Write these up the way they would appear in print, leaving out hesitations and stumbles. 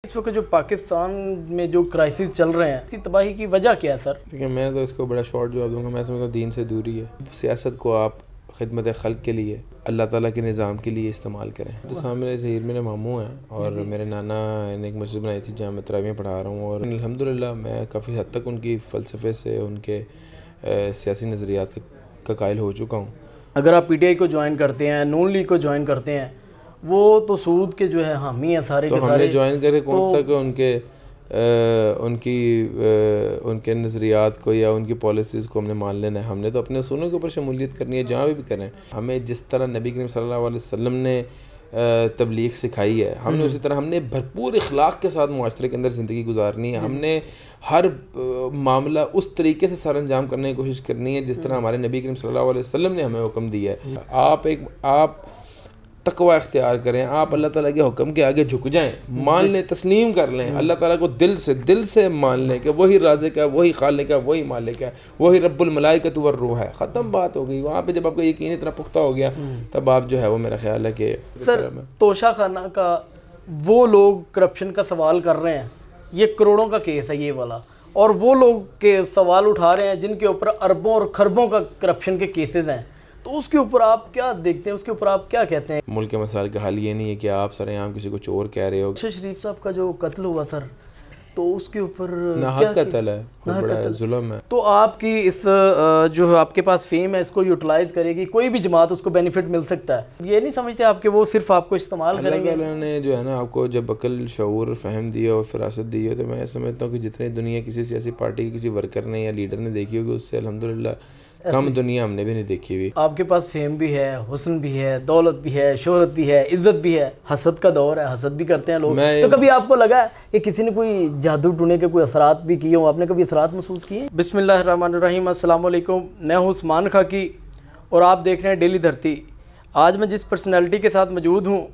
اس وقت جو پاکستان میں جو کرائسس چل رہے ہیں اس کی تباہی کی وجہ کیا ہے سر؟ دیکھیں میں تو اس کو بڑا شارٹ جواب دوں گا. میں سمجھتا ہوں دین سے دوری ہے. سیاست کو آپ خدمت خلق کے لیے اللہ تعالیٰ کے نظام کے لیے استعمال کریں. تو سامنے ظہیر میرے ماموں ہیں اور میرے نانا نے ایک مسجد بنائی تھی جہاں میں تراویح پڑھا رہا ہوں اور الحمدللہ میں کافی حد تک ان کی فلسفے سے ان کے سیاسی نظریات کا قائل ہو چکا ہوں. اگر آپ پی ٹی آئی کو جوائن کرتے ہیں، نون لیگ کو جوائن کرتے ہیں، وہ تو سود کے جو ہے حامی ہیں سارے کے سارے. تو ہم نے جوائن کرے کون سا کہ ان کے نظریات کو یا ان کی پالیسیز کو ہم نے مان لینا ہے. ہم نے تو اپنے اصولوں کے اوپر شمولیت کرنی ہے جہاں بھی کریں. ہمیں جس طرح نبی کریم صلی اللہ علیہ وسلم نے تبلیغ سکھائی ہے ہم نے اسی طرح ہم نے بھرپور اخلاق کے ساتھ معاشرے کے اندر زندگی گزارنی ہے. ہم نے ہر معاملہ اس طریقے سے سر انجام کرنے کی کوشش کرنی ہے جس طرح ہمارے نبی کریم صلی اللہ علیہ وسلم نے ہمیں حکم دیا ہے. آپ تقوی اختیار کریں، آپ اللہ تعالیٰ کے حکم کے آگے جھک جائیں، مان لیں، تسلیم کر لیں، اللہ تعالیٰ کو دل سے مان لیں کہ وہی رازق ہے، وہی خالق ہے، وہی مالک ہے، وہی رب الملائکۃ والروح ہے. ختم بات ہو گئی. وہاں پہ جب آپ کا یقین اتنا پختہ ہو گیا تب آپ جو ہے وہ میرا خیال ہے کہ سر توشہ خانہ کا وہ لوگ کرپشن کا سوال کر رہے ہیں، یہ کروڑوں کا کیس ہے یہ والا، اور وہ لوگ کے سوال اٹھا رہے ہیں جن کے اوپر اربوں اور خربوں کا کرپشن کے کیسز ہیں. تو اس کے اوپر آپ کیا دیکھتے ہیں، اس کے اوپر آپ کیا کہتے ہیں؟ ملک کے مسائل کا حل یہ نہیں ہے کہ آپ سر عام کسی کو چور کہہ رہے ہو. شریف صاحب کا جو قتل ہوا سر، تو اس کے اوپر ناحق قتل ہے، بڑا ظلم ہے. تو آپ کی اس جو آپ کے پاس فیم ہے اس کو یوٹیلائز کرے گی کوئی بھی جماعت، اس کو بینیفٹ مل سکتا ہے. یہ نہیں سمجھتے آپ کہ وہ صرف آپ کو استعمال کریں گے؟ اللہ تعالیٰ نے جو ہے نا آپ کو جب عقل، شعور، فہم دیا اور فراست دی ہے تو میں سمجھتا ہوں کہ جتنی دنیا کسی سیاسی پارٹی کے کسی ورکر نے یا لیڈر نے دیکھی ہوگی اس سے الحمدللہ کم دنیا ہم نے بھی نہیں دیکھی ہوئی. آپ کے پاس فیم بھی ہے، حسن بھی ہے، دولت بھی ہے، شہرت بھی ہے، عزت بھی ہے، حسد کا دور ہے، حسد بھی کرتے ہیں لوگ. تو کبھی آپ کو لگا ہے کہ کسی نے کوئی جادو ٹونے کے کوئی اثرات بھی کیے ہوں؟ آپ نے کبھی اثرات محسوس کیے؟ بسم اللہ الرحمن الرحیم. السلام علیکم. میں ہوں عثمان خاکی اور آپ دیکھ رہے ہیں ڈیلی دھرتی. آج میں جس پرسنالٹی کے ساتھ موجود ہوں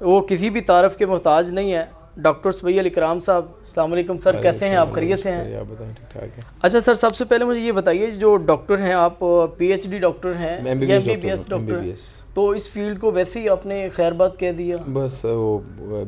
وہ کسی بھی تعارف کے محتاج نہیں ہے. ڈاکٹر صبیح علی کرام صاحب، السلام علیکم سر. کیسے ہیں آپ؟ خیریت سے ہیں؟ اچھا سر، سب سے پہلے مجھے یہ بتائیے، جو ڈاکٹر ہیں آپ پی ایچ ڈی ڈاکٹر ہیں یا M B B S doctor ہیں، تو اس فیلڈ کو ویسے ہی آپ نے خیر بات کہہ دیا؟ بس وہ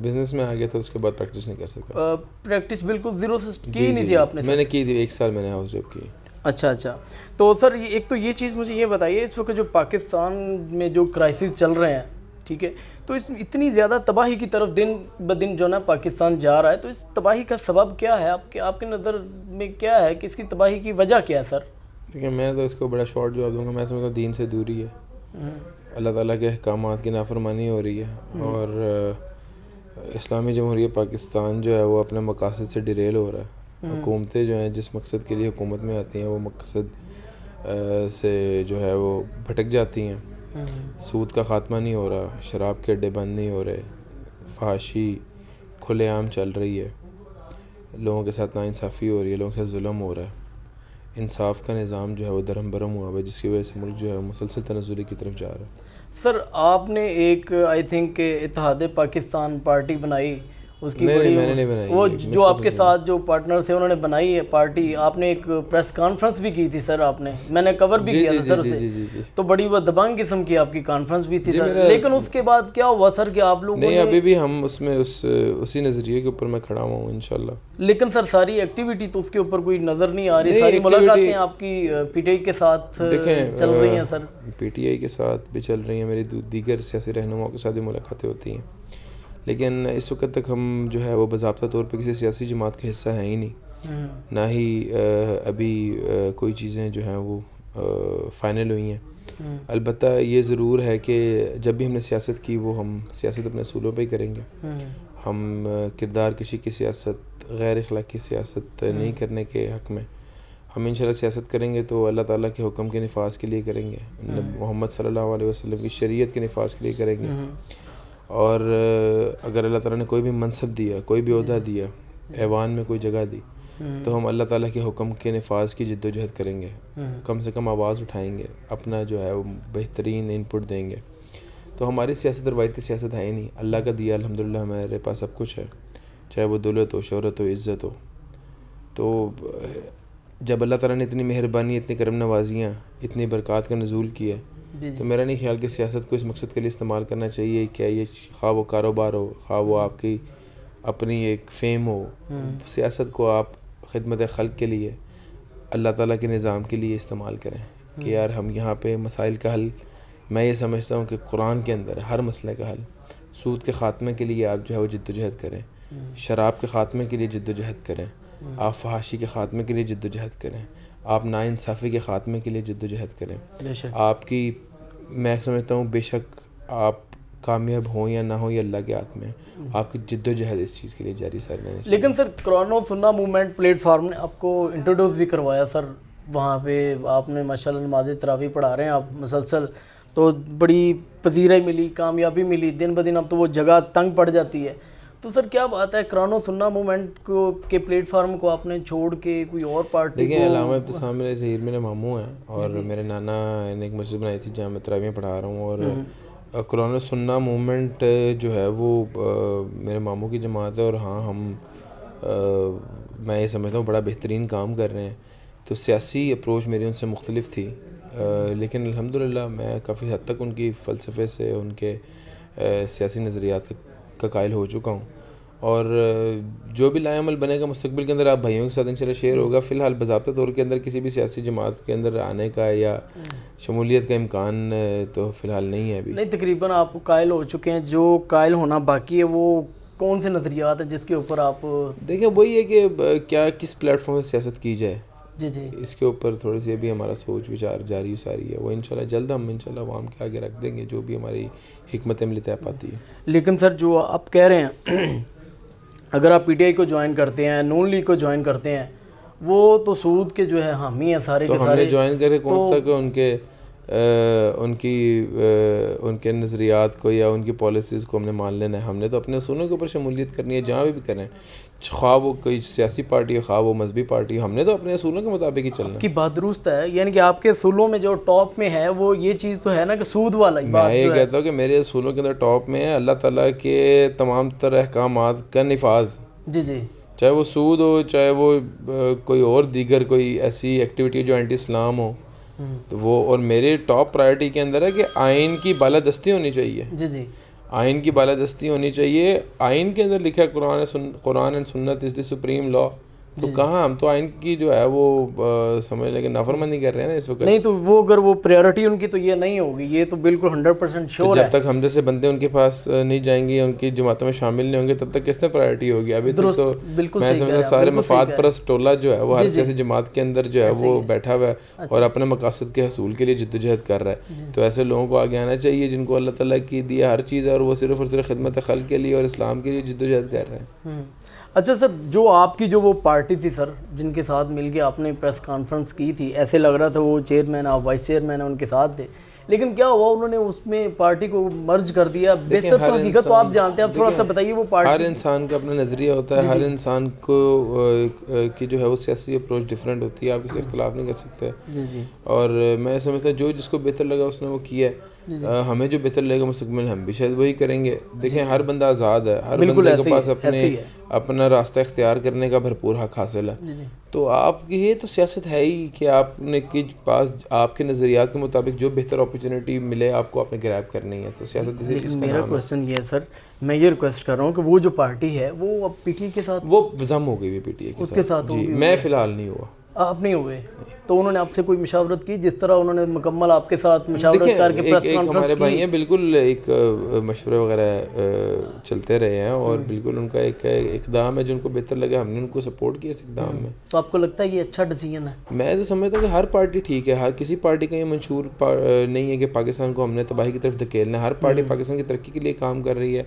بزنس میں آ گیا تھا، اس کے بعد پریکٹس نہیں کر سکا. پریکٹس بالکل زیرو سے کی نہیں تھی آپ نے؟ میں نے کی تھی، 1 سال میں نے ہاؤس جاب کی. اچھا. تو سر ایک تو یہ چیز مجھے یہ بتائیے، اس وقت جو پاکستان میں جو کرائسس چل رہے ہیں، ٹھیک ہے، تو اس اتنی زیادہ تباہی کی طرف دن بدن جو نا پاکستان جا رہا ہے، تو اس تباہی کا سبب کیا ہے آپ کے نظر میں؟ کیا ہے کہ اس کی تباہی کی وجہ کیا ہے سر؟ دیکھیں میں تو اس کو بڑا شارٹ جواب دوں گا. میں سمجھتا ہوں دین سے دوری ہے. اللہ تعالیٰ کے احکامات کی نافرمانی ہو رہی ہے اور اسلامی جمہوریہ پاکستان جو ہے وہ اپنے مقاصد سے ڈیریل ہو رہا ہے. حکومتیں جو ہیں جس مقصد کے لیے حکومت میں آتی ہیں وہ مقصد سے جو ہے وہ بھٹک جاتی ہیں. سود کا خاتمہ نہیں ہو رہا، شراب کے اڈے بند نہیں ہو رہے، فحاشی کھلے عام چل رہی ہے، لوگوں کے ساتھ ناانصافی ہو رہی ہے، لوگوں کے ساتھ ظلم ہو رہا ہے. انصاف کا نظام جو ہے وہ درہم برہم ہوا ہے، جس کی وجہ سے ملک جو ہے مسلسل تنزلی کی طرف جا رہا ہے. سر آپ نے ایک آئی تھنک اتحاد پاکستان پارٹی بنائی، اس کی میں بڑی نے نہیں بنائی، وہ جو آپ کے ساتھ جو پارٹنر تھے انہوں نے بنائی ہے پارٹی. آپ نے ایک پریس کانفرنس بھی کی تھی سر، آپ نے، میں نے کور بھی کیا تھا سر اسے. تو بڑی وہ دبنگ قسم کی آپ کی کانفرنس بھی تھی سر. لیکن اس کے بعد کیا ہوا سر کہ آپ لوگوں نے؟ نہیں، ابھی بھی ہم اس میں اسی نظریے کے اوپر میں کھڑا ہوا ہوں انشاءاللہ. لیکن سر ساری ایکٹیویٹی تو اس کے اوپر کوئی نظر نہیں آ رہی. ساری ملاقاتیں آپ کی پی ٹی آئی کے ساتھ چل رہی ہیں سر؟ پی ٹی آئی کے ساتھ بھی چل رہی ہیں، میری دیگر سیاسی رہنماؤں کے ساتھ بھی ملاقاتیں ہوتی ہیں، لیکن اس وقت تک ہم جو ہے وہ باضابطہ طور پہ کسی سیاسی جماعت کا حصہ ہیں ہی نہیں. نہ ہی ابھی کوئی چیزیں جو ہیں وہ فائنل ہوئی ہیں. البتہ یہ ضرور ہے کہ جب بھی ہم نے سیاست کی وہ ہم سیاست اپنے اصولوں پہ ہی کریں گے. ہم کردار کشی کی سیاست، غیر اخلاقی سیاست نہیں کرنے کے حق میں ہم انشاءاللہ سیاست کریں گے تو اللہ تعالیٰ کے حکم کے نفاذ کے لیے کریں گے، محمد صلی اللہ علیہ وسلم کی شریعت کے نفاذ کے لیے کریں گے. اور اگر اللہ تعالیٰ نے کوئی بھی منصب دیا، کوئی بھی عہدہ دیا، ایوان میں کوئی جگہ دی، تو ہم اللہ تعالیٰ کے حکم کے نفاذ کی جد و جہد کریں گے. کم سے کم آواز اٹھائیں گے، اپنا جو ہے وہ بہترین انپٹ دیں گے. تو ہماری سیاست روایتی سیاست ہے ہی نہیں. اللہ کا دیا الحمدللہ ہمارے پاس سب کچھ ہے، چاہے وہ دولت ہو، شہرت ہو، عزت ہو. تو جب اللہ تعالیٰ نے اتنی مہربانی، اتنی کرم نوازیاں، اتنی برکات کا نزول کیا ہے، تو میرا نہیں خیال کہ سیاست کو اس مقصد کے لیے استعمال کرنا چاہیے. کیا یہ خواہ وہ کاروبار ہو، خواہ وہ آپ کی اپنی ایک فیم ہو. سیاست کو آپ خدمت خلق کے لیے, اللہ تعالیٰ کے نظام کے لیے استعمال کریں کہ یار ہم یہاں پہ مسائل کا حل, میں یہ سمجھتا ہوں کہ قرآن کے اندر ہر مسئلے کا حل. سود کے خاتمے کے لیے آپ جو ہے وہ جد و جہد کریں, شراب کے خاتمے کے لیے جد و جہد کریں, آپ فحاشی کے خاتمے کے لیے جد و جہد کریں, آپ ناانصافی کے خاتمے کے لیے جد و جہد کریں. آپ کی, میں سمجھتا ہوں بے شک آپ کامیاب ہوں یا نہ ہوں یہ اللہ کے ہاتھ میں, آپ کی جد و جہد اس چیز کے لیے جاری سر رہنی چاہیے. لیکن سر قرآن و سنہ موومنٹ پلیٹ فارم نے آپ کو انٹروڈیوس بھی کروایا سر, وہاں پہ آپ نے ماشاءاللہ نماز تراویح پڑھا رہے ہیں آپ مسلسل, تو بڑی پذیرائی ملی, کامیابی ملی, دن بدن اب تو وہ جگہ تنگ پڑ جاتی ہے. تو سر کیا بات ہے قرآن و سنہ موومنٹ کو کے پلیٹ فارم کو آپ نے چھوڑ کے کوئی اور پارٹی دیکھیں, علامہ ابتسام میرے ظہیر میرے ماموں ہیں, اور میرے نانا نے ایک مسجد بنائی تھی جہاں میں تراویح پڑھا رہا ہوں, اور قرآن و سنہ موومنٹ جو ہے وہ میرے ماموں کی جماعت ہے, اور ہاں ہم میں یہ سمجھتا ہوں بڑا بہترین کام کر رہے ہیں. تو سیاسی اپروچ میری ان سے مختلف تھی, لیکن الحمدللہ میں کافی حد تک ان کی فلسفے سے, ان کے سیاسی نظریات کا قائل ہو چکا ہوں, اور جو بھی لائے عمل بنے گا مستقبل کے اندر آپ بھائیوں کے ساتھ انشاءاللہ شیئر ہوگا. فی الحال باضابطہ طور کے اندر کسی بھی سیاسی جماعت کے اندر آنے کا یا شمولیت کا امکان تو فی الحال نہیں ہے ابھی. نہیں, تقریباً آپ قائل ہو چکے ہیں. جو قائل ہونا باقی ہے وہ کون سے نظریات ہیں جس کے اوپر آپ دیکھیں, وہی ہے کہ کیا کس پلیٹ فارم سے سیاست کی جائے, جی جی اس کے اوپر تھوڑی سی ابھی ہمارا سوچ وچار جاری ساری ہے. وہ انشاءاللہ جلد ہم انشاءاللہ عوام کے آگے رکھ دیں گے جو بھی ہماری حکمت عملی طے پاتی ہے. لیکن سر جو آپ کہہ رہے ہیں اگر آپ پی ٹی آئی کو جوائن کرتے ہیں, نون لیگ کو جوائن کرتے ہیں, وہ تو سود کے جو ہے حامی ہیں سارے کے سارے. تو ہم نے جوائن کرے کون سا کہ ان کے نظریات کو یا ان کی پالیسیز کو ہم نے مان لینا ہے. ہم نے تو اپنے اصولوں کے اوپر شمولیت کرنی ہے جہاں بھی کریں, خواہ وہ کوئی سیاسی پارٹی ہو خواہ وہ مذہبی پارٹی ہو, ہم نے تو اپنے اصولوں کے مطابق ہی چلنا ہے. کی بات درست ہے, یعنی کہ آپ کے اصولوں میں جو ٹاپ میں ہے وہ یہ چیز تو ہے نا کہ سود والا. میں یہ کہتا ہوں کہ میرے اصولوں کے اندر ٹاپ میں ہے اللہ تعالیٰ کے تمام تر احکامات کا نفاذ. جی جی, چاہے وہ سود ہو, چاہے وہ کوئی اور دیگر کوئی ایسی ایکٹیویٹی جو اینٹی اسلام ہو, تو وہ, اور میرے ٹاپ پرائرٹی کے اندر ہے کہ آئین کی بالادستی ہونی چاہیے. جی جی, آئین کی بالادستی ہونی چاہیے. آئین کے اندر لکھا ہے قرآن اینڈ سنت از دی سپریم لا. تو کہاں ہم تو آئین کی جو ہے وہ سمجھ لیں کہ نافرمانی کر رہے ہیں نا اس وقت. نہیں تو وہ اگر وہ پریورٹی ان کی تو یہ نہیں ہوگی, یہ تو بالکل 100% شور ہے. جب تک ہم جیسے بندے ان کے پاس نہیں جائیں گے, ان کی جماعتوں میں شامل نہیں ہوں گے, تب تک کس نے پرائرٹی ہوگی. ابھی تک تو میں سمجھتا سارے مفاد پرست ٹولہ جو ہے وہ ہر سیاسی جماعت کے اندر جو ہے وہ بیٹھا ہوا ہے اور اپنے مقاصد کے حصول کے لیے جد و جہد کر رہا ہے. تو ایسے لوگوں کو آگے آنا چاہیے جن کو اللہ تعالیٰ کی دی ہر چیز ہے اور وہ صرف اور صرف خدمت خلق کے لیے اور اسلام کے لیے جد و جہد کر رہے ہیں. اچھا سر, جو آپ کی جو وہ پارٹی تھی سر جن کے ساتھ مل کے آپ نے پریس کانفرنس کی تھی, ایسے لگ رہا تھا وہ چیئرمین آپ وائس چیئرمین ان کے ساتھ تھے, لیکن کیا ہوا انہوں نے اس میں پارٹی کو مرج کر دیا. بہتر تو حقیقت تو آپ جانتے ہیں, آپ تھوڑا سا بتائیے. وہ پارٹی, ہر انسان کا اپنا نظریہ ہوتا ہے, ہر انسان کو کی جو ہے وہ سیاسی اپروچ ڈفرینٹ ہوتی ہے, آپ کسی اختلاف نہیں کر سکتے. جی جی, اور میں سمجھتا ہوں جو جس کو بہتر لگا اس نے وہ کیا ہے. ہمیں جو بہتر لگے گا مستقبل ہم بھی شاید وہی کریں گے. دیکھیں ہر بندہ آزاد ہے, ہر بندے کے پاس اپنا راستہ اختیار کرنے کا بھرپور حق حاصل ہے. تو آپ کی یہ تو سیاست ہے ہی کہ آپ نے کے پاس آپ کے نظریات کے مطابق جو بہتر اپرچونیٹی ملے آپ کو اپنے گریب کرنی ہے. تو سیاست اسی چیز کا میرا نام ہے. کوشچن یہ ہے سر, میں یہ ریکویسٹ کر رہا ہوں کہ وہ جو پارٹی ہے وہ اب پی ٹی آئی کے ساتھ وہ ضم ہو گئی پی ٹی آئی اس کے ساتھ. جی میں فی الحال نہیں ہوا. آپ نہیں ہوئے تو انہوں نے آپ سے کوئی مشاورت کی جس طرح انہوں نے مکمل آپ کے ساتھ مشاورت کر کے ایک ہمارے بھائی ہیں بالکل ایک مشورے وغیرہ چلتے رہے ہیں اور بالکل ان کا ایک اقدام ہے جو ان کو بہتر لگا, ہم نے ان کو سپورٹ کیا اس اقدام میں. تو آپ کو لگتا ہے یہ اچھا ڈیسیژن ہے؟ میں تو سمجھتا ہوں کہ ہر پارٹی ٹھیک ہے, ہر کسی پارٹی کا یہ منشور نہیں ہے کہ پاکستان کو ہم نے تباہی کی طرف دھکیلنا ہے. ہر پارٹی پاکستان کی ترقی کے لیے کام کر رہی ہے.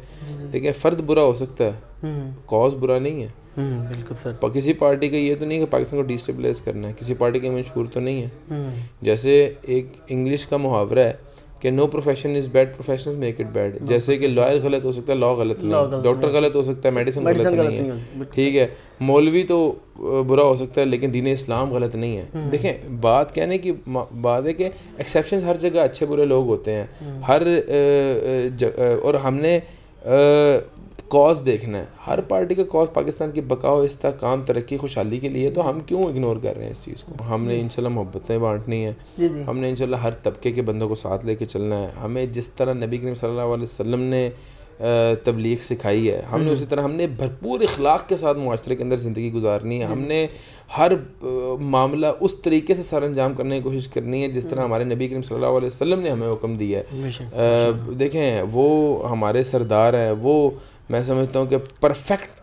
دیکھیں فرد برا ہو سکتا ہے, کاز برا نہیں ہے. بالکل سر, کسی پارٹی کا یہ تو نہیں کہ پاکستان کو ڈیسٹیبلائز کرنا ہے, کسی پارٹی کا منشور تو نہیں ہے. جیسے ایک انگلش کا محاورہ ہے کہ no profession is bad, professional make it bad. جیسے کہ لائر غلط ہو سکتا ہے, لا غلط نہیں, ڈاکٹر غلط ہو سکتا ہے, میڈیسن غلط نہیں ہے, ٹھیک ہے. مولوی تو برا ہو سکتا ہے لیکن دین اسلام غلط نہیں ہے. دیکھیں بات کہنے کی بات ہے کہ ایکسیپشن ہر جگہ اچھے برے لوگ ہوتے ہیں, ہر اور ہم نے کاز دیکھنا ہے. ہر پارٹی کا کاز پاکستان کی بقا و استحکام ترقی خوشحالی کے لیے, تو ہم کیوں اگنور کر رہے ہیں اس چیز کو. ہم نے انشاءاللہ محبتیں بانٹنی ہیں, ہم نے انشاءاللہ ہر طبقے کے بندوں کو ساتھ لے کے چلنا ہے. ہمیں جس طرح نبی کریم صلی اللہ علیہ وسلم نے تبلیغ سکھائی ہے, ہم نے اسی طرح ہم نے بھرپور اخلاق کے ساتھ معاشرے کے اندر زندگی گزارنی ہے, ہم نے ہر معاملہ اس طریقے سے سر انجام کرنے کی کوشش کرنی ہے جس طرح ہمارے نبی کریم صلی اللہ علیہ وسلم نے ہمیں حکم دیا ہے. دیکھیں وہ ہمارے سردار ہیں, وہ میں سمجھتا ہوں کہ پرفیکٹ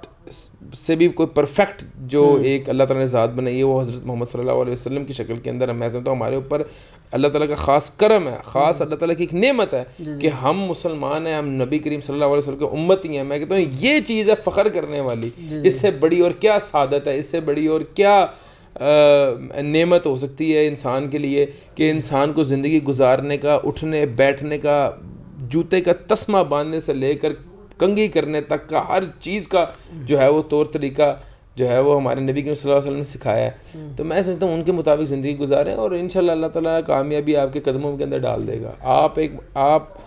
سے بھی کوئی پرفیکٹ جو ایک اللہ تعالیٰ نے ذات بنائی ہے وہ حضرت محمد صلی اللہ علیہ وسلم کی شکل کے اندر. میں سمجھتا ہوں ہمارے اوپر اللہ تعالیٰ کا خاص کرم ہے, خاص اللہ تعالیٰ کی ایک نعمت ہے کہ ہم مسلمان ہیں, ہم نبی کریم صلی اللہ علیہ وسلم کے امتی ہیں. میں کہتا ہوں یہ چیز ہے فخر کرنے والی, اس سے بڑی اور کیا سعادت ہے, اس سے بڑی اور کیا نعمت ہو سکتی ہے انسان کے لیے کہ انسان کو زندگی گزارنے کا, اٹھنے بیٹھنے کا, جوتے کا تسمہ باندھنے سے لے کر کنگھی کرنے تک کا ہر چیز کا جو ہے وہ طور طریقہ جو ہے وہ ہمارے نبی کریم صلی اللہ علیہ وسلم نے سکھایا ہے. تو میں سمجھتا ہوں ان کے مطابق زندگی گزاریں اور انشاءاللہ اللہ تعالیٰ کامیابی آپ کے قدموں کے اندر ڈال دے گا. آپ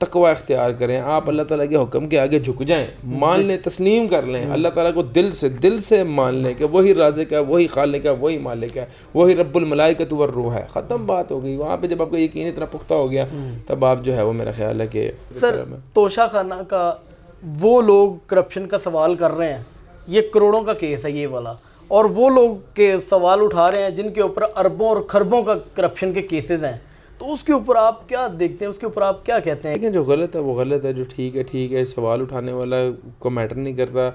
تقوی اختیار کریں, آپ اللہ تعالیٰ کے حکم کے آگے جھک جائیں, مان لیں, تسلیم کر لیں, اللہ تعالیٰ کو دل سے مان لیں کہ وہی رازق ہے, وہی خالق ہے, وہی مالک ہے, وہی رب الملائکۃ والروح ہے. ختم بات ہو گئی. وہاں پہ جب آپ کا یقین اتنا پختہ ہو گیا تب آپ جو ہے وہ میرا خیال ہے کہ سر توشہ خانہ کا وہ لوگ کرپشن کا سوال کر رہے ہیں, یہ کروڑوں کا کیس ہے یہ والا, اور وہ لوگ کے سوال اٹھا رہے ہیں جن کے اوپر اربوں اور خربوں کا کرپشن کے کیسز ہیں, تو اس کے اوپر آپ کیا دیکھتے ہیں, اس کے اوپر آپ کیا کہتے ہیں؟ لیکن جو غلط ہے وہ غلط ہے, جو ٹھیک ہے. سوال اٹھانے والا کو میٹر نہیں کرتا,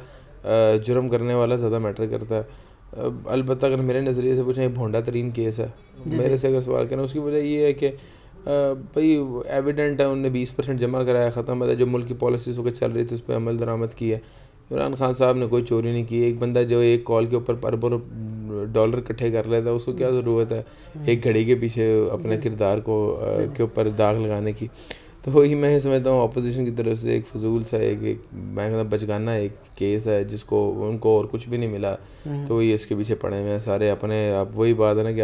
جرم کرنے والا زیادہ میٹر کرتا ہے. البتہ اگر میرے نظریے سے پوچھیں یہ بھونڈا ترین کیس ہے میرے سے اگر سوال کریں. اس کی وجہ یہ ہے کہ بھائی ایویڈنٹ ہے, انہوں نے 20% جمع کرایا, ختم ہے. جو ملک کی پالیسیز وقت چل رہی تھی اس پہ عمل درآمد کی ہے. عمران خان صاحب نے کوئی چوری نہیں کی. ایک بندہ جو ایک کال کے اوپر اربوں ڈالر اکٹھے کر لیتا ہے, اس کو کیا ضرورت ہے ایک گھڑی کے پیچھے اپنے کردار کو کے اوپر داغ لگانے کی. تو وہی میں سمجھتا ہوں اپوزیشن کی طرف سے ایک فضول سا ایک میں کہتا ہوں بچگانہ ایک کیس ہے جس کو ان کو اور کچھ بھی نہیں ملا, تو وہی اس کے پیچھے پڑے ہوئے ہیں سارے اپنے. اب وہی بات ہے نا کہ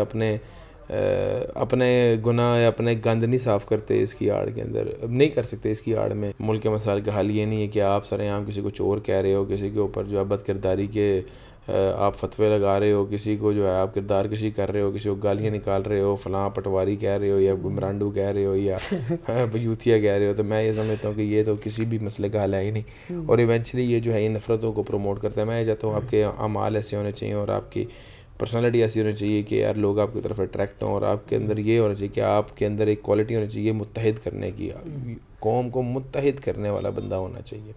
اپنے گناہ یا اپنے گند نہیں صاف کرتے اس کی آڑ کے اندر, اب نہیں کر سکتے اس کی آڑ میں. ملک کے مسائل کا حل یہ نہیں ہے کہ آپ سر عام کسی کو چور کہہ رہے ہو, کسی کے اوپر جو ہے بد کرداری کے آپ فتوے لگا رہے ہو, کسی کو جو ہے آپ کردار کشی کر رہے ہو, کسی کو گالیاں نکال رہے ہو, فلاں پٹواری کہہ رہے ہو یا مرانڈو کہہ رہے ہو یا یوتھیا کہہ رہے ہو. تو میں یہ سمجھتا ہوں کہ یہ تو کسی بھی مسئلے کا حل ہے ہی نہیں, اور ایونچولی یہ جو ہے یہ نفرتوں کو پروموٹ کرتا ہے. میں یہ چاہتا ہوں آپ کے اعمال ایسے ہونے چاہیے اور آپ کی پرسنالٹی ایسی ہونی چاہیے کہ یار لوگ آپ کی طرف اٹریکٹ ہوں, اور آپ کے اندر یہ ہونا چاہیے کہ آپ کے اندر ایک کوالٹی ہونی چاہیے متحد کرنے کی, قوم کو متحد کرنے والا بندہ ہونا چاہیے,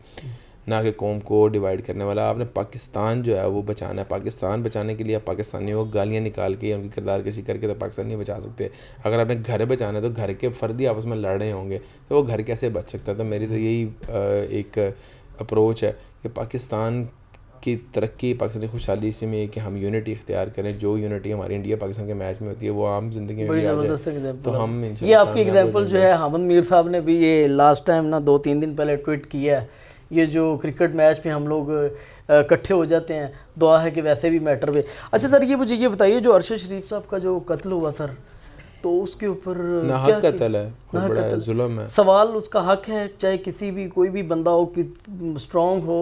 نہ کہ قوم کو ڈیوائڈ کرنے والا. آپ نے پاکستان جو ہے وہ بچانا ہے. پاکستان بچانے کے لیے آپ پاکستانیوں کو گالیاں نکال کے ان کی کردار کشی کر کے تو پاکستان نہیں بچا سکتے. اگر آپ نے گھر بچانا ہے تو گھر کے فردی آپس میں لڑ رہے ہوں گے تو وہ گھر کیسے بچ سکتا ہے. تو میری تو یہی ایک اپروچ ہے کہ پاکستان کی ترقی, پاکستانی خوشحالی اسی میں ہے کہ ہم یونٹی اختیار کریں. جو یونٹی ہماری انڈیا پاکستان کے میچ میں ہوتی ہے وہ عام زندگی میں بھی آ جائے تو ہم یہ آپ کی ایگزامپل جو ہے حامد میر صاحب نے بھی یہ لاسٹ ٹائم نا 2-3 دن پہلے ٹویٹ کیا ہے. یہ جو کرکٹ میچ پہ ہم لوگ اکٹھے ہو جاتے ہیں, دعا ہے کہ ویسے بھی میٹر پہ. اچھا سر یہ مجھے یہ بتائیے جو ارشد شریف صاحب کا جو قتل ہوا سر, تو اس کے اوپر ناحق قتل ہے, بڑا ظلم ہے. سوال اس کا حق ہے, چاہے کسی بھی کوئی بھی بندہ ہو, کہ اسٹرانگ ہو,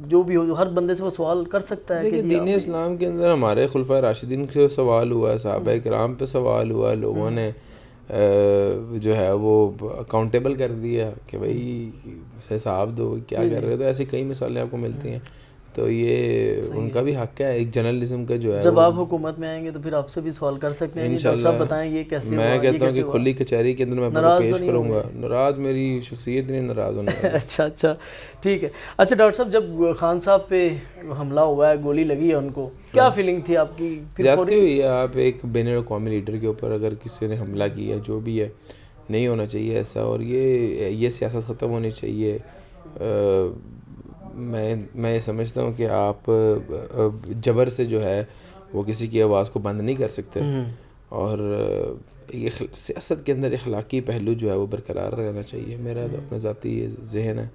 جو بھی ہو, ہر بندے سے وہ سوال کر سکتا ہے. دیکھیں دین اسلام کے اندر ہمارے خلفائے راشدین سے سوال ہوا ہے, صحابہ کرام پہ سوال ہوا ہے, لوگوں نے جو ہے وہ اکاؤنٹیبل کر دیا کہ بھائی حساب دو کیا کر رہے. تو ایسی کئی مثالیں آپ کو ملتی ہیں. تو یہ ان کا بھی حق ہے ایک جرنلزم کا جو ہے. جب آپ حکومت میں آئیں گے تو پھر آپ سے بھی سوال کر سکتے ہیں. ڈاکٹر صاحب بتائیں یہ کیسے ہوا. میں کہتا ہوں کہ کھلی کچہری کے اندر میں آپ کو پیش کروں گا. ناراض میری شخصیت نہیں ناراض ہونا. اچھا ٹھیک ہے. اچھا ڈاکٹر صاحب جب خان صاحب پہ حملہ ہوا ہے, گولی لگی ہے ان کو, کیا فیلنگ تھی آپ کی؟ زیادتی ہوئی ہے. آپ ایک بین الاقوامی لیڈر کے اوپر اگر کسی نے حملہ کیا, جو بھی ہے, نہیں ہونا چاہیے ایسا, اور یہ سیاست ختم ہونی چاہیے. میں یہ سمجھتا ہوں کہ آپ جبر سے جو ہے وہ کسی کی آواز کو بند نہیں کر سکتے, اور یہ سیاست کے اندر اخلاقی پہلو جو ہے وہ برقرار رہنا چاہیے. میرا تو اپنا ذاتی ذہن ہے,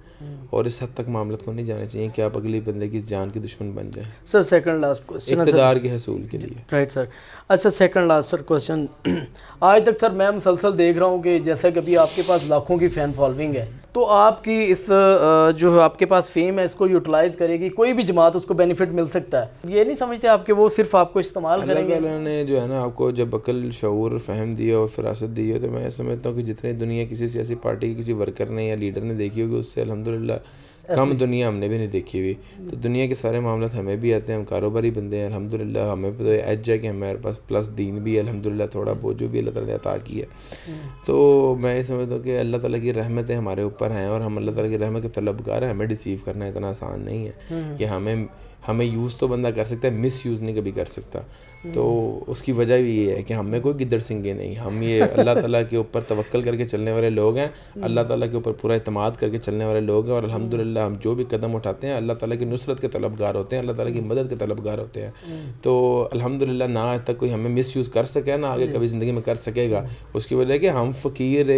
اور اس حد تک معاملات کو نہیں جانا چاہیے کہ آپ اگلی بندے کی جان کے دشمن بن جائیں. سر سیکنڈ لاسٹ کوسچن اقتدار کے حصول کے لیے. Right sir. اچھا سیکنڈ لاسٹ سر کوسچن, آج تک سر میں مسلسل دیکھ رہا ہوں کہ جیسا کہ ابھی آپ کے پاس لاکھوں کی فین فالوئنگ ہے, تو آپ کی اس جو آپ کے پاس فیم ہے اس کو یوٹیلائز کرے گی کوئی بھی جماعت، اس کو بینیفٹ مل سکتا ہے. یہ نہیں سمجھتے آپ کہ وہ صرف آپ کو استعمال کریں گے؟ اللہ تعالیٰ نے جو ہے نا آپ کو جب عقل، شعور، فہم دیا اور فراست دی ہے، تو میں سمجھتا ہوں کہ جتنے دنیا کسی سیاسی پارٹی کے کسی ورکر نے یا لیڈر نے دیکھی ہوگی اس سے الحمدللہ کم دنیا ہم نے بھی نہیں دیکھی ہوئی. تو دنیا کے سارے معاملات ہمیں بھی آتے ہیں، ہم کاروباری بندے ہیں الحمدللہ. ہمیں تو ایج ہے کہ ہمارے پاس پلس دین بھی ہے الحمدللہ، تھوڑا بہت جو بھی اللہ تعالیٰ نے عطا کی ہے. تو میں یہ سمجھتا ہوں کہ اللہ تعالیٰ کی رحمتیں ہمارے اوپر ہیں اور ہم اللہ تعالیٰ کی رحمت کے طلبگار ہیں. ہمیں ڈیسیو کرنا اتنا آسان نہیں ہے کہ ہمیں یوز تو بندہ کر سکتا ہے، مس یوز نہیں کبھی کر سکتا. تو اس کی وجہ بھی یہ ہے کہ ہم میں کوئی گدڑ سنگے نہیں، ہم یہ اللہ تعالیٰ کے اوپر توکل کر کے چلنے والے لوگ ہیں، اللہ تعالیٰ کے اوپر پورا اعتماد کر کے چلنے والے لوگ ہیں. اور الحمدللہ ہم جو بھی قدم اٹھاتے ہیں اللہ تعالیٰ کی نصرت کے طلبگار ہوتے ہیں، اللہ تعالیٰ کی مدد کے طلبگار ہوتے ہیں. تو الحمدللہ نہ آج تک کوئی ہمیں مس یوز کر سکے، نہ آگے کبھی زندگی میں کر سکے گا. اس کی وجہ ہے کہ ہم فقیر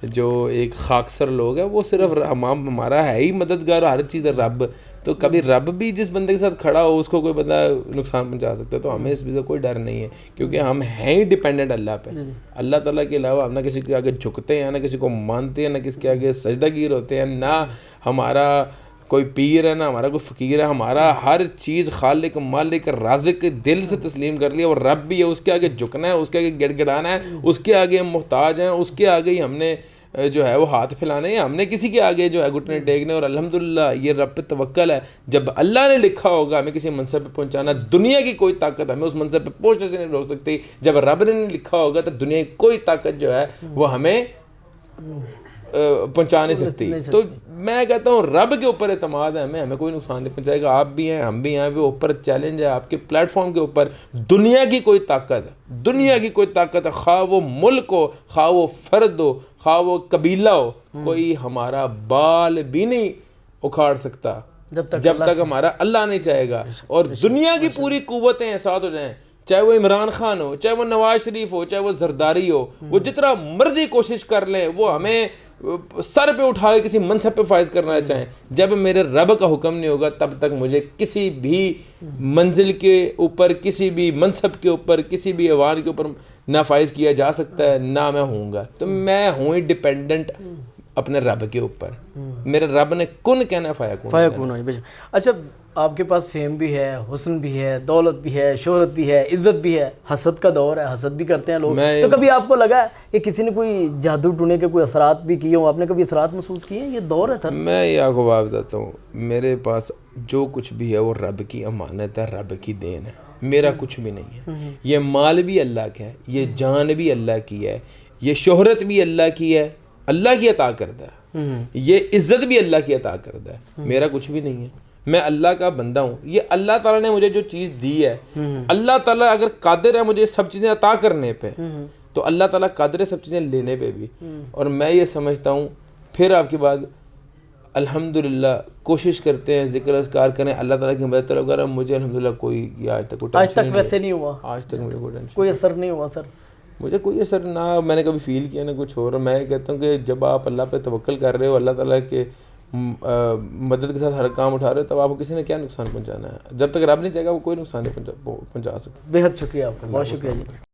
ایک خاکسر لوگ ہیں، وہ صرف ہمارا ہے ہی مددگار ہر چیز رب. تو کبھی رب بھی جس بندے کے ساتھ کھڑا ہو اس کو کوئی بندہ نقصان پہنچا سکتا ہے. تو ہمیں اس سے کوئی ڈر نہیں ہے کیونکہ ہم ہیں ہی ڈیپینڈنٹ اللہ پہ. اللہ تعالیٰ کے علاوہ ہم نہ کسی کے آگے جھکتے ہیں، نہ کسی کو مانتے ہیں، نہ کسی کے آگے سجدہ گیر ہوتے ہیں، نہ ہمارا کوئی پیر ہے، نہ ہمارا کوئی فقیر ہے. ہمارا ہر چیز خالق مالک رازق دل سے تسلیم کر لیا. اور رب بھی ہے، اس کے آگے جھکنا ہے، اس کے آگے گڑ گڑانا ہے، اس کے آگے ہم محتاج ہیں، اس کے آگے ہی ہم نے جو ہے وہ ہاتھ پھیلانے ہیں، ہم نے کسی کے آگے جو ہے گھٹنے ٹیکنے. اور الحمدللہ یہ رب پہ توکل ہے. جب اللہ نے لکھا ہوگا ہمیں کسی منصب پہ پہنچانا، دنیا کی کوئی طاقت ہمیں اس منصب پہ پہنچنے سے نہیں روک سکتی. جب رب نے نہیں لکھا ہوگا تو دنیا کی کوئی طاقت جو ہے وہ ہمیں پہنچا نہیں سکتی. تو میں کہتا ہوں رب کے اوپر اعتماد ہے ہمیں کوئی نقصان نہیں پہنچائے گا. آپ بھی ہیں، ہم بھی ہیں. وہ اوپر چیلنج ہے آپ کے پلیٹ فارم کے اوپر، دنیا کی کوئی طاقت ہے، خواہ وہ ملک ہو، خواہ وہ فرد ہو، خواہ وہ قبیلہ ہو، کوئی ہمارا بال بھی نہیں اکھاڑ سکتا جب تک ہمارا اللہ نہیں چاہے گا. اور دنیا کی پوری قوتیں ساتھ ہو جائیں، چاہے وہ عمران خان ہو، چاہے وہ نواز شریف ہو، چاہے وہ زرداری ہو، وہ جتنا مرضی کوشش کر لیں، وہ ہمیں سر پہ اٹھا کے کسی منصب پہ فائز کرنا چاہیں، جب میرے رب کا حکم نہیں ہوگا تب تک مجھے کسی بھی منزل کے اوپر، کسی بھی منصب کے اوپر، کسی بھی ایوان کے اوپر نہ فائز کیا جا سکتا ہے، نہ میں ہوں گا. تو میں ہوں ہی ڈیپینڈنٹ اپنے رب کے اوپر. میرے رب نے کن کہنا فیکون ہوئی. اچھا آپ کے پاس فیم بھی ہے، حسن بھی ہے، دولت بھی ہے، شہرت بھی ہے، عزت بھی ہے، حسد کا دور ہے، حسد بھی کرتے ہیں لوگ. تو کبھی آپ کو لگا ہے کہ کسی نے کوئی جادو ٹونے کے کوئی اثرات بھی کیے ہوں؟ آپ نے کبھی اثرات محسوس کیے ہیں؟ یہ دور ہے سر. میں یہ آپ کو بات بتاتا ہوں، میرے پاس جو کچھ بھی ہے وہ رب کی امانت ہے، رب کی دین ہے. میرا کچھ بھی نہیں ہے. یہ مال بھی اللہ کا ہے، یہ جان بھی اللہ کی ہے، یہ شہرت بھی اللہ کی ہے، اللہ کی عطا کردہ ہے، یہ عزت بھی اللہ کی عطا کردہ ہے. میرا کچھ بھی نہیں ہے. میں اللہ کا بندہ ہوں. یہ اللہ تعالیٰ نے مجھے جو چیز دی ہے، اللہ تعالیٰ اگر قادر ہے مجھے سب چیزیں عطا کرنے پہ، تو اللہ تعالیٰ قادر ہے سب چیزیں لینے پہ بھی. اور میں یہ سمجھتا ہوں پھر آپ کی بات الحمدللہ کوشش کرتے ہیں، ذکر اذکار کریں، اللہ تعالیٰ کی مدد طلب کریں. مجھے الحمدللہ کوئی آج تک ویسے نہیں ہوا، آج تک مجھے کوئی ٹینشن، کوئی اثر نہیں ہوا سر. مجھے کوئی اثر نہ میں نے کبھی فیل کیا نہ کچھ اور. میں کہتا ہوں کہ جب آپ اللہ پہ توکل کر رہے ہو، اللہ تعالیٰ کے مدد کے ساتھ ہر کام اٹھا رہے ہو، تب آپ کو کسی نے کیا نقصان پہنچانا ہے؟ جب تک رب نہیں چاہے گا وہ کوئی نقصان نہیں پہنچا سکتا. بے حد شکریہ آپ کا، بہت شکریہ جی.